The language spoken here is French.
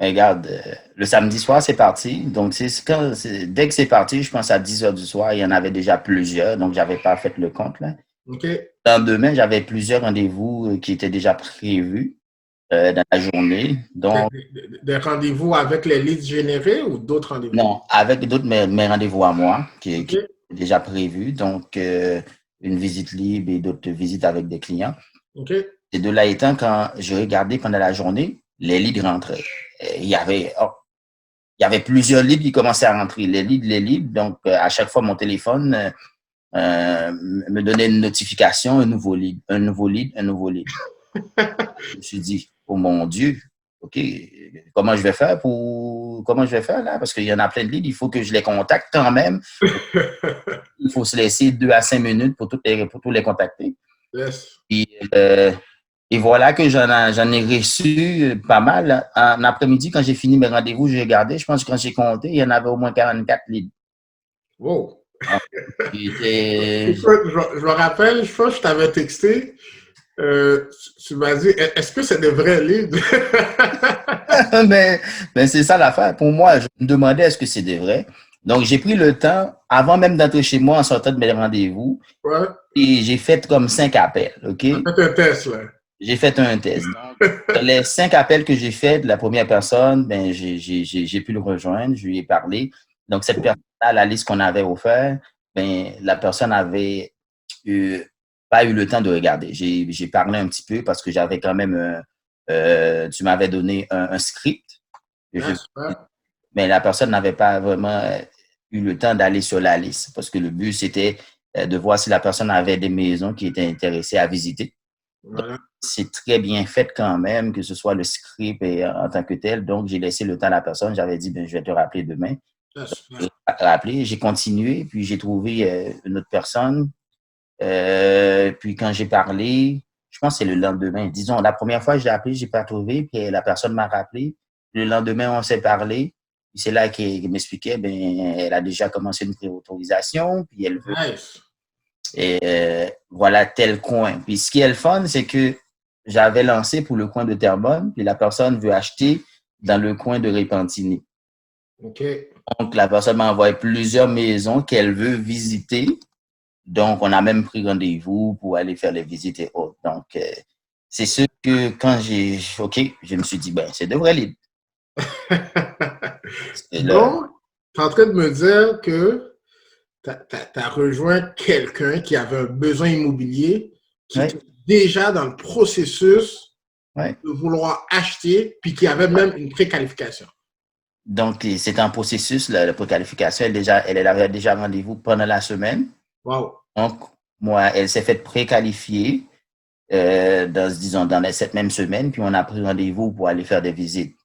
Regarde, le samedi soir, c'est parti. Donc, dès que c'est parti, je pense à 10 heures du soir, il y en avait déjà plusieurs. Donc, j'avais pas fait le compte, là. OK. Le lendemain, j'avais plusieurs rendez-vous qui étaient déjà prévus dans la journée. Donc, Des rendez-vous avec les leads générés ou d'autres rendez-vous? non, avec d'autres, mes rendez-vous à moi qui OK. étaient déjà prévus. Donc, une visite libre et d'autres visites avec des clients. OK. Ces deux-là étant, quand je regardais pendant la journée, les leads rentraient. Il y avait plusieurs leads qui commençaient à rentrer. Les leads, les leads. Donc, à chaque fois, mon téléphone me donnait une notification, un nouveau lead, un nouveau lead, un nouveau lead. Je me suis dit, oh mon Dieu, OK, comment je vais faire là? Parce qu'il y en a plein de leads, il faut que je les contacte quand même. Il faut se laisser 2 à 5 minutes pour tous les contacter. Yes. Puis, et voilà que j'en ai reçu pas mal. En après-midi, quand j'ai fini mes rendez-vous, j'ai regardé, je pense que quand j'ai compté, il y en avait au moins 44 leads. Wow. Donc, j'étais- Écoute, je me rappelle, je pense que je t'avais texté. Tu m'as dit, est-ce que c'est des vrais leads? mais c'est ça l'affaire. Pour moi, je me demandais est-ce que c'est des vrais. Donc, j'ai pris le temps, avant même d'entrer chez moi en sortant de mes rendez-vous, Ouais. et j'ai fait comme 5 appels, OK? Tu as fait un test, là. J'ai fait un test. Donc, dans les 5 appels que j'ai faits, la première personne, ben, j'ai pu le rejoindre, je lui ai parlé. Donc, cette personne-là, la liste qu'on avait offerte, ben, la personne avait eu, pas eu le temps de regarder. J'ai parlé un petit peu parce que j'avais quand même, tu m'avais donné un script, que Ah, super. mais la personne n'avait pas vraiment eu le temps d'aller sur la liste parce que le but, c'était de voir si la personne avait des maisons qui étaient intéressées à visiter. Donc, Voilà. c'est très bien fait quand même, que ce soit le script et, en tant que tel. Donc, j'ai laissé le temps à la personne. J'avais dit, ben, je vais te rappeler demain. Ah, Donc, super. j'ai rappelé, j'ai continué, puis j'ai trouvé une autre personne. Puis quand j'ai parlé, je pense que c'est le lendemain. Disons, la première fois, j'ai appelé, j'ai pas trouvé, puis la personne m'a rappelé. Le lendemain, on s'est parlé. Puis c'est là qu'elle m'expliquait, ben, elle a déjà commencé une préautorisation, puis elle veut Nice. et voilà tel coin. Puis ce qui est le fun, c'est que j'avais lancé pour le coin de Terrebonne, puis la personne veut acheter dans le coin de Repentigny. OK. Donc, la personne m'a envoyé plusieurs maisons qu'elle veut visiter. Donc, on a même pris rendez-vous pour aller faire les visites et autres. Donc, c'est ce que quand OK, je me suis dit, ben, c'est de vrais livres. C'est là. Donc, tu es en train de me dire que tu as rejoint quelqu'un qui avait un besoin immobilier, qui Ouais, était déjà dans le processus ouais. de vouloir acheter, puis qui avait même une préqualification. Donc, c'est un processus, la préqualification. Elle avait déjà rendez-vous pendant la semaine. Wow. Donc, moi, elle s'est fait préqualifier disons, dans cette même semaine, puis on a pris rendez-vous pour aller faire des visites.